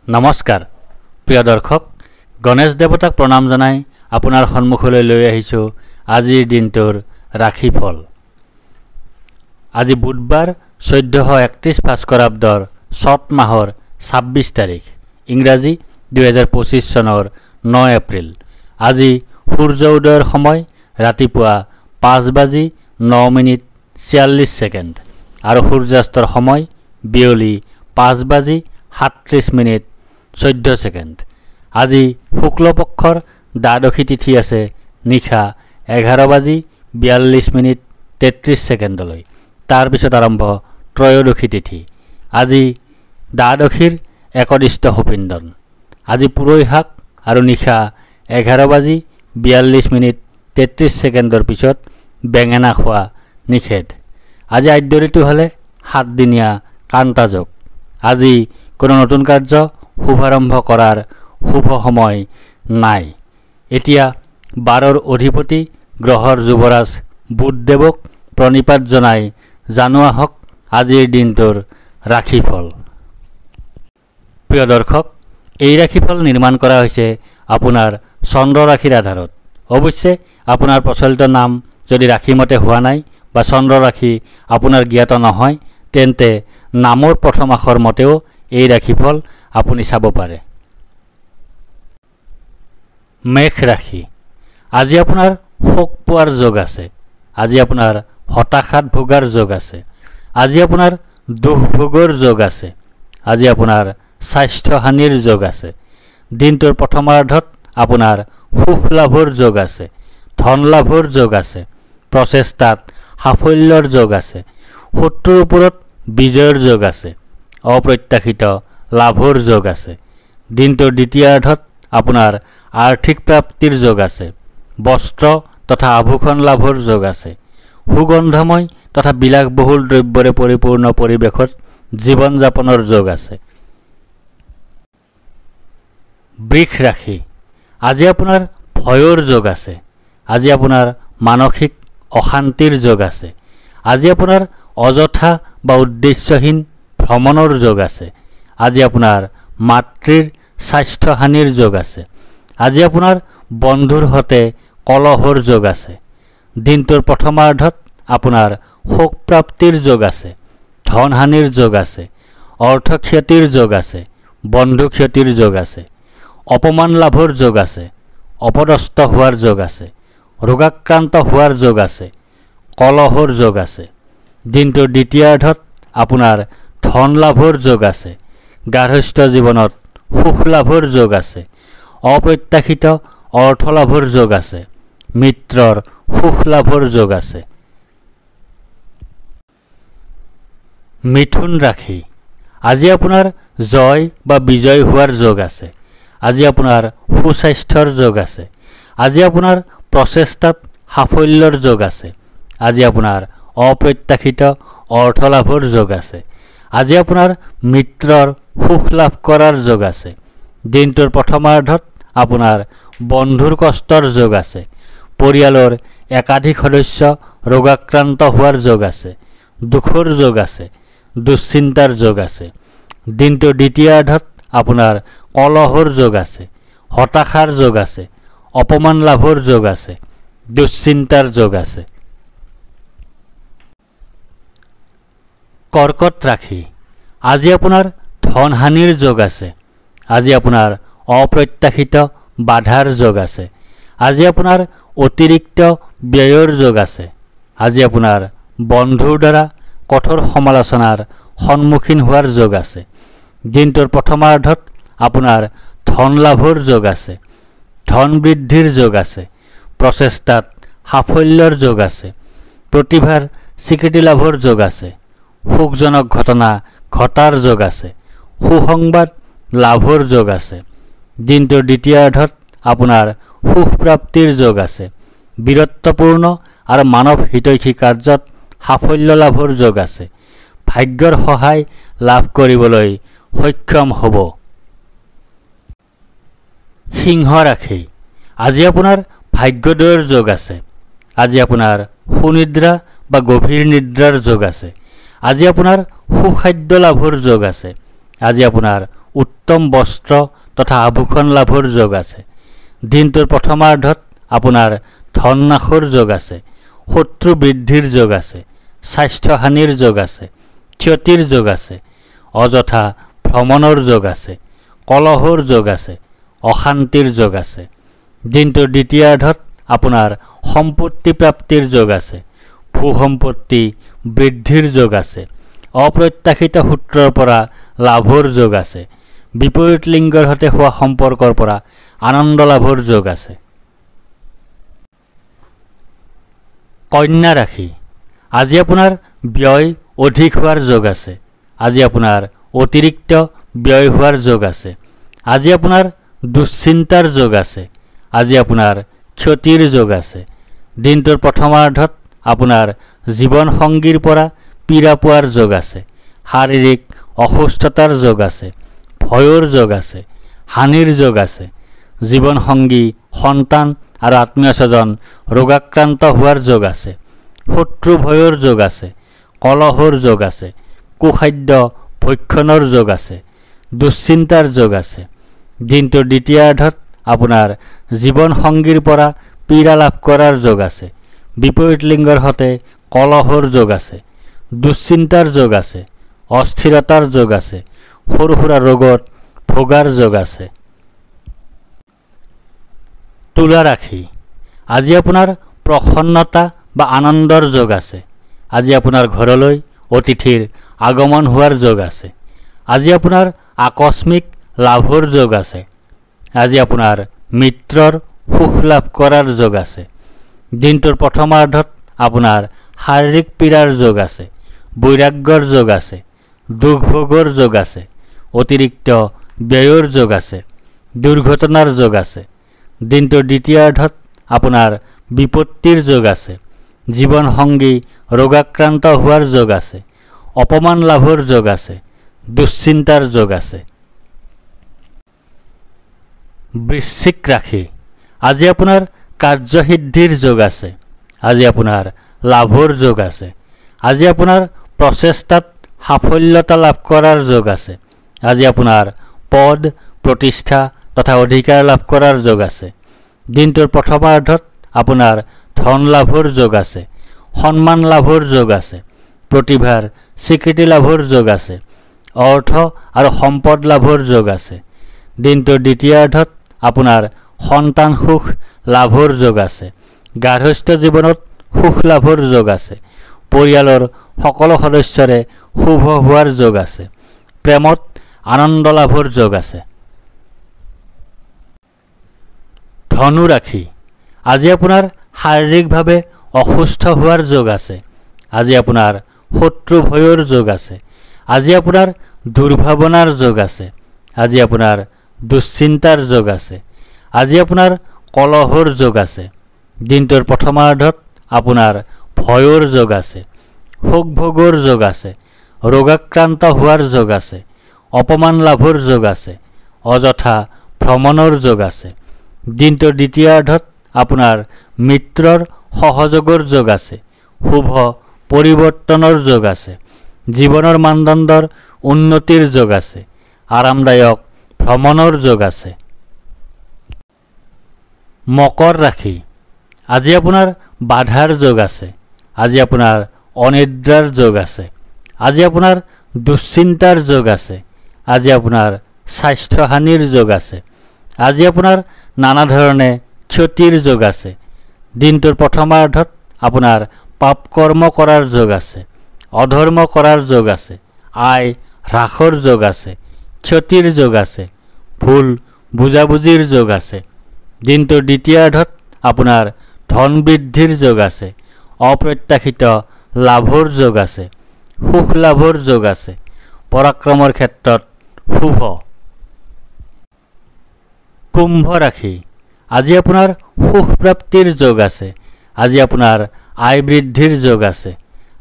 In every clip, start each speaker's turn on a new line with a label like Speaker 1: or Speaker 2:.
Speaker 1: নমস্কাৰ প্ৰিয় দৰ্শক গণেশ দেৱতাক প্ৰণাম জনাই আপোনাৰ সন্মুখলৈ লৈ আহিছোঁ আজিৰ দিনটোৰ ৰাশিফল। আজি বুধবাৰ 1431 ভাস্কৰাব্দৰ চত মাহৰ 26 তাৰিখ, ইংৰাজী 2025 চনৰ 9 এপ্ৰিল। আজি সূৰ্য উদয়ৰ সময় ৰাতিপুৱা 5:09:46 আৰু সূৰ্যাস্তৰ সময় বিয়লি 5:37:14। আজি শুক্লপক্ষৰ দ্বাদশী তিথি আছে নিশা 11:42:33। তাৰপিছত আৰম্ভ ত্ৰয়োদশী তিথি। আজি দ্বাদশীৰ একদিষ্ট সুপিন্দন। আজি পুৰৈ শাক আৰু নিশা 11:42:33 পিছত বেঙেনা খোৱা নিষেধ। আজি আদ্য ঋতু হ'লে 7 দিনীয়া কান্তাযোগ। আজি কোনো নতুন কাৰ্য শুভাৰম্ভ কৰাৰ শুভ সময় নাই। এতিয়া 12ৰ অধিপতি গ্ৰহৰ যুৱৰাজ বুধদেৱক প্ৰণিপাত জনাই জানো আহক আজিৰ দিনটোৰ ৰাশিফল। প্ৰিয় দৰ্শক, এই ৰাশিফল নিৰ্মাণ কৰা হৈছে আপোনাৰ চন্দ্ৰ ৰাশিৰ আধাৰত। অৱশ্যে আপোনাৰ প্ৰচলিত নাম যদি ৰাশিমতে হোৱা নাই বা চন্দ্ৰ ৰাশি আপোনাৰ জ্ঞাত নহয়, তেন্তে নামৰ প্ৰথম আখৰ মতেও এই ৰাশিফল আপুনি চাব পাৰে। মেঘ ৰাশি। আজি আপোনাৰ শোক পোৱাৰ যোগ আছে। আজি আপোনাৰ হতাশাত ভোগাৰ যোগ আছে। আজি আপোনাৰ দুখ ভোগৰ যোগ আছে। আজি আপোনাৰ স্বাস্থ্যহানিৰ যোগ আছে। দিনটোৰ প্ৰথমাৰ্ধত আপোনাৰ সুখ লাভৰ যোগ আছে। ধন লাভৰ যোগ আছে। প্ৰচেষ্টাত সাফল্যৰ যোগ আছে। শত্ৰুৰ ওপৰত বিজয়ৰ যোগ আছে। অপ্ৰত্যাশিত লাভৰ যোগ আছে। দিনটোৰ দ্বিতীয়াৰ্ধত আপোনাৰ আৰ্থিক প্ৰাপ্তিৰ যোগ আছে। বস্ত্ৰ তথা আভূষণ লাভৰ যোগ আছে। সুগন্ধময় তথা বিলাসবহুল দ্ৰব্যৰে পৰিপূৰ্ণ পৰিৱেশত জীৱন যাপনৰ যোগ আছে। বৃষ ৰাশি। আজি আপোনাৰ ভয়ৰ যোগ আছে। আজি আপোনাৰ মানসিক অশান্তিৰ যোগ আছে। আজি আপোনাৰ অযথা বা উদ্দেশ্যহীন ভ্ৰমণৰ যোগ আছে। আজি আপোনাৰ মাতৃৰ স্বাস্থ্যহানিৰ যোগ আছে। আজি আপোনাৰ বন্ধুৰ সৈতে কলহৰ যোগ আছে। দিনটোৰ প্ৰথমাৰ্ধত আপোনাৰ শোকপ্ৰাপ্তিৰ যোগ আছে। ধনহানিৰ যোগ আছে। অৰ্থক্ষতিৰ যোগ আছে। বন্ধু ক্ষতিৰ যোগ আছে। অপমান লাভৰ যোগ আছে। অপদস্থ হোৱাৰ যোগ আছে। ৰোগাক্ৰান্ত হোৱাৰ যোগ আছে। কলহৰ যোগ আছে। দিনটোৰ দ্বিতীয়াৰ্ধত আপোনাৰ ধন লাভৰ যোগ আছে। গাৰ্হস্থ্য জীৱনত সুখ লাভৰ যোগ আছে। অপ্ৰত্যাশিত অৰ্থ লাভৰ যোগ আছে। মিত্ৰৰ সুখ লাভৰ যোগ আছে। মিথুন ৰাশি। আজি আপোনাৰ জয় বা বিজয় হোৱাৰ যোগ আছে। আজি আপোনাৰ সুস্বাস্থ্যৰ যোগ আছে। আজি আপোনাৰ প্ৰচেষ্টাত সাফল্যৰ যোগ আছে। আজি আপোনাৰ অপ্ৰত্যাশিত অৰ্থ লাভৰ যোগ আছে। আজি আপোনাৰ মিত্ৰৰ সুখ লাভ কৰাৰ যোগ আছে। দিনটোৰ প্ৰথমাৰ্ধত আপোনাৰ বন্ধুৰ কষ্টৰ যোগ আছে। পৰিয়ালৰ একাধিক সদস্য ৰোগাক্ৰান্ত হোৱাৰ যোগ আছে। দুখৰ যোগ আছে। দুশ্চিন্তাৰ যোগ আছে। দিনটোৰ দ্বিতীয়াৰ্ধত আপোনাৰ কলহৰ যোগ আছে। হতাশাৰ যোগ আছে। অপমান লাভৰ যোগ আছে। দুশ্চিন্তাৰ যোগ আছে। কৰ্কট ৰাশি। আজি আপোনাৰ ধনহানিৰ যোগ আছে। আজি আপোনাৰ অপ্ৰত্যাশিত বাধাৰ যোগ আছে। আজি আপোনাৰ অতিৰিক্ত ব্যয়ৰ যোগ আছে। আজি আপোনাৰ বন্ধুৰ দ্বাৰা কঠোৰ সমালোচনাৰ সন্মুখীন হোৱাৰ যোগ আছে। দিনটোৰ প্ৰথমাৰ্ধত আপোনাৰ ধন লাভৰ যোগ আছে। ধন বৃদ্ধিৰ যোগ আছে। প্ৰচেষ্টাত সাফল্যৰ যোগ আছে। প্ৰতিভাৰ স্বীকৃতি লাভৰ যোগ আছে। সুখজনক ঘটনা ঘটাৰ যোগ আছে। সুসংবাদ লাভৰ যোগ আছে। দিনটোৰ দ্বিতীয়াৰ্ধত আপোনাৰ সুখ প্ৰাপ্তিৰ যোগ আছে। বীৰত্বপূৰ্ণ আৰু মানৱ হিতৈষী কাৰ্যত সাফল্য লাভৰ যোগ আছে। ভাগ্যৰ সহায় লাভ কৰিবলৈ সক্ষম হ'ব। সিংহ ৰাশি। আজি আপোনাৰ ভাগ্যোদয়ৰ যোগ আছে। আজি আপোনাৰ সুনিদ্ৰা বা গভীৰ নিদ্ৰাৰ যোগ আছে। আজি আপোনাৰ সুখাদ্য লাভৰ যোগ আছে। আজি আপোনাৰ উত্তম বস্ত্ৰ তথা আভূষণ লাভৰ যোগ আছে। দিনটোৰ প্ৰথমাৰ্ধত আপোনাৰ ধন নাশৰ যোগ আছে, শত্ৰু বৃদ্ধিৰ যোগ আছে, স্বাস্থ্যহানিৰ যোগ আছে, ক্ষতিৰ যোগ আছে, অযথা ভ্ৰমণৰ যোগ আছে, কলহৰ যোগ আছে, অশান্তিৰ যোগ আছে। দিনটোৰ দ্বিতীয়াৰ্ধত আপোনাৰ সম্পত্তি প্ৰাপ্তিৰ যোগ আছে, ভূ সম্পত্তি বৃদ্ধিৰ যোগ আছে, অপ্ৰত্যাশিত সূত্ৰৰ পৰা লাভৰ যোগ আছে, বিপৰীত লিংগৰ সৈতে হোৱা সম্পৰ্কৰ পৰা আনন্দ লাভৰ যোগ আছে। কন্যা ৰাশি, আজি আপোনাৰ ব্যয় অধিক হোৱাৰ যোগ আছে। আজি আপোনাৰ অতিৰিক্ত ব্যয় হোৱাৰ যোগ আছে। আজি আপোনাৰ দুশ্চিন্তাৰ যোগ আছে। আজি আপোনাৰ ক্ষতিৰ যোগ আছে। দিনটোৰ প্ৰথমাৰ্ধত আপোনাৰ জীৱনসংগীৰ পৰা পীড়া পোৱাৰ যোগ আছে, শাৰীৰিক অসুস্থতাৰ যোগ আছে, ভয়ৰ যোগ আছে, হানিৰ যোগ আছে। জীৱনসংগী, সন্তান আৰু আত্মীয় স্বজন ৰোগাক্ৰান্ত হোৱাৰ যোগ আছে, শত্ৰু ভয়ৰ যোগ আছে, কলহৰ যোগ আছে, কুখাদ্য ভক্ষণৰ যোগ আছে, দুশ্চিন্তাৰ যোগ আছে। দিনটোৰ দ্বিতীয়াৰ্ধত আপোনাৰ জীৱনসংগীৰ পৰা পীড়া লাভ কৰাৰ যোগ আছে, বিপৰীত লিংগৰ সৈতে কলহৰ যোগ আছে, দুশ্চিন্তাৰ যোগ আছে, অস্থিৰতাৰ যোগ আছে, সৰু সুৰা ৰোগত ভোগাৰ যোগ আছে। তুলা ৰাশি, আজি আপোনাৰ প্ৰসন্নতা বা আনন্দৰ যোগ আছে। আজি আপোনাৰ ঘৰলৈ অতিথিৰ আগমন হোৱাৰ যোগ আছে। আজি আপোনাৰ আকস্মিক লাভৰ যোগ আছে। আজি আপোনাৰ মিত্ৰৰ সুখ লাভ কৰাৰ যোগ আছে। দিনটোৰ প্ৰথমাৰ্ধত আপোনাৰ শাৰীৰিক পীড়াৰ যোগ আছে, বৈৰাগ্যৰ যোগ আছে, দুখ ভোগৰ যোগ আছে, অতিৰিক্ত ব্যয়ৰ যোগ আছে, দুৰ্ঘটনাৰ যোগ আছে। দিনটোৰ দ্বিতীয়াৰ্ধত আপোনাৰ বিপত্তিৰ যোগ আছে, জীৱনসংগী ৰোগাক্ৰান্ত হোৱাৰ যোগ আছে, অপমান লাভৰ যোগ আছে, দুশ্চিন্তাৰ যোগ আছে। বৃশ্চিক ৰাশি, আজি আপোনাৰ কাৰ্যসিদ্ধিৰ যোগ আছে। আজি আপোনাৰ লাভৰ যোগ আছে। আজি আপোনাৰ প্ৰচেষ্টাত সাফল্যতা লাভ কৰাৰ যোগ আছে। আজি আপোনাৰ পদ, প্ৰতিষ্ঠা তথা অধিকাৰ লাভ কৰাৰ যোগ আছে। দিনটোৰ প্ৰথমাৰ্ধত আপোনাৰ ধন লাভৰ যোগ আছে, সন্মান লাভৰ যোগ আছে, প্ৰতিভাৰ স্বীকৃতি লাভৰ যোগ আছে, অৰ্থ আৰু সম্পদ লাভৰ যোগ আছে। দিনটোৰ দ্বিতীয়াৰ্ধত আপোনাৰ সন্তান সুখ লাভৰ যোগ আছে, গাৰ্হস্থ্য জীৱনত সুখ লাভৰ যোগ আছে, পৰিয়ালৰ সকলো সদস্যৰে শুভ হোৱাৰ যোগ আছে, প্ৰেমত আনন্দ লাভৰ যোগ আছে। ধনু ৰাশি, আজি আপোনাৰ শাৰীৰিকভাৱে অসুস্থ হোৱাৰ যোগ আছে। আজি আপোনাৰ শত্ৰু ভয়ৰ যোগ আছে। আজি আপোনাৰ দুৰ্ভাৱনাৰ যোগ আছে। আজি আপোনাৰ দুশ্চিন্তাৰ যোগ আছে। আজি আপোনাৰ কলহৰ যোগ আছে। দিনটোৰ প্ৰথমাৰ্ধত আপোনাৰ ভয়ৰ যোগ আছে, শোক ভোগৰ যোগ আছে, ৰোগাক্ৰান্ত হোৱাৰ যোগ আছে, অপমান লাভৰ যোগ আছে, অযথা ভ্ৰমণৰ যোগ আছে। দিনটোৰ দ্বিতীয়াৰ্ধত আপোনাৰ মিত্ৰৰ সহযোগৰ যোগ আছে, শুভ পৰিৱৰ্তনৰ যোগ আছে, জীৱনৰ মানদণ্ডৰ উন্নতিৰ যোগ আছে, আৰামদায়ক ভ্ৰমণৰ যোগ আছে। মকৰ ৰাশি, আজি আপোনাৰ বাধাৰ যোগ আছে। আজি আপোনাৰ অনিদ্ৰাৰ যোগ আছে। আজি আপোনাৰ দুশ্চিন্তাৰ যোগ আছে। আজি আপোনাৰ স্বাস্থ্যহানিৰ যোগ আছে। আজি আপোনাৰ নানা ধৰণে ক্ষতিৰ যোগ আছে। দিনটোৰ প্ৰথমাৰ্ধত আপোনাৰ পাপ কৰ্ম কৰাৰ যোগ আছে, অধৰ্ম কৰাৰ যোগ আছে, আয় হ্ৰাসৰ যোগ আছে, ক্ষতিৰ যোগ আছে, ভুল বুজাবুজিৰ যোগ আছে। দিনটোৰ দ্বিতীয়াৰ্ধত আপোনাৰ ধন বৃদ্ধিৰ যোগ আছে, অপ্ৰত্যাশিত লাভৰ যোগ আছে, সুখ লাভৰ যোগ আছে, পৰাক্ৰমৰ ক্ষেত্ৰত শুভ। কুম্ভ ৰাশি, আজি আপোনাৰ সুখ প্ৰাপ্তিৰ যোগ আছে। আজি আপোনাৰ আয় বৃদ্ধিৰ যোগ আছে।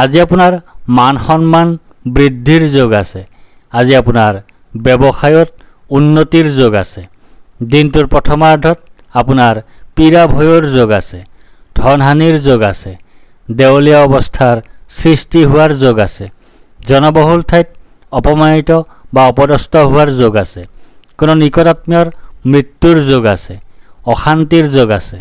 Speaker 1: আজি আপোনাৰ মান সন্মান বৃদ্ধিৰ যোগ আছে। আজি আপোনাৰ ব্যৱসায়ত উন্নতিৰ যোগ আছে। দিনটোৰ প্ৰথমাৰ্ধত আপোনাৰ পীড়া ভয়ৰ যোগ আছে, ধনহানিৰ যোগ আছে, দেৱলীয়া অৱস্থাৰ সৃষ্টি হোৱাৰ যোগ আছে, জনবহুল ঠাইত অপমানিত বা অপদস্থ হোৱাৰ যোগ আছে। কোনো নিকট আত্মীয়ৰ মৃত্যুৰ যোগ আছে। অশান্তিৰ যোগ আছে।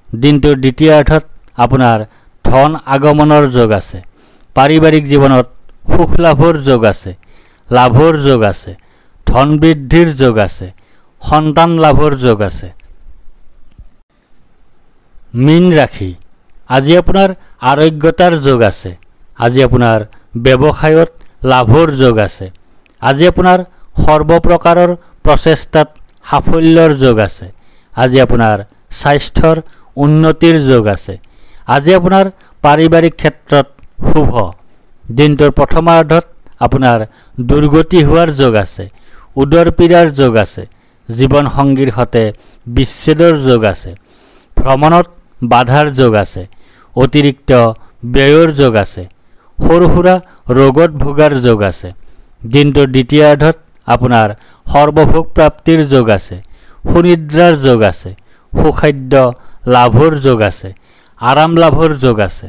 Speaker 1: দিনটোৰ দ্বিতীয়াৰ্ধত আপোনাৰ ধন আগমনৰ যোগ আছে। পাৰিবাৰিক জীৱনত সুখ লাভৰ যোগ আছে। লাভৰ যোগ আছে। ধন বৃদ্ধিৰ যোগ আছে। সন্তান লাভৰ যোগ আছে। মীন ৰাশি, আজি আপোনাৰ আৰোগ্যতাৰ যোগ আছে। আজি আপোনাৰ ব্যৱসায়ত লাভৰ যোগ আছে। আজি আপোনাৰ সৰ্বপ্ৰকাৰৰ প্ৰচেষ্টাত সাফল্যৰ যোগ আছে। আজি আপোনাৰ স্বাস্থ্যৰ উন্নতিৰ যোগ আছে। আজি আপোনাৰ পাৰিবাৰিক ক্ষেত্ৰত শুভ। দিনটোৰ প্ৰথমাৰ্ধত আপোনাৰ দুৰ্গতি হোৱাৰ যোগ আছে। উদৰ পীড়াৰ যোগ আছে। জীৱন সংগীৰ সৈতে বিচ্ছেদৰ যোগ আছে। ভ্ৰমণত বাধাৰ যোগ আছে। অতিৰিক্ত ব্যয়ৰ যোগ আছে। সৰু সুৰা ৰোগত ভোগাৰ যোগ আছে। দিনটোৰ দ্বিতীয়াৰ্ধত আপোনাৰ সৰ্বভোগ প্ৰাপ্তিৰ যোগ আছে। সুনিদ্ৰাৰ যোগ আছে। সুখাদ্য লাভৰ যোগ আছে। আৰাম লাভৰ যোগ আছে।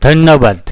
Speaker 1: ধন্যবাদ।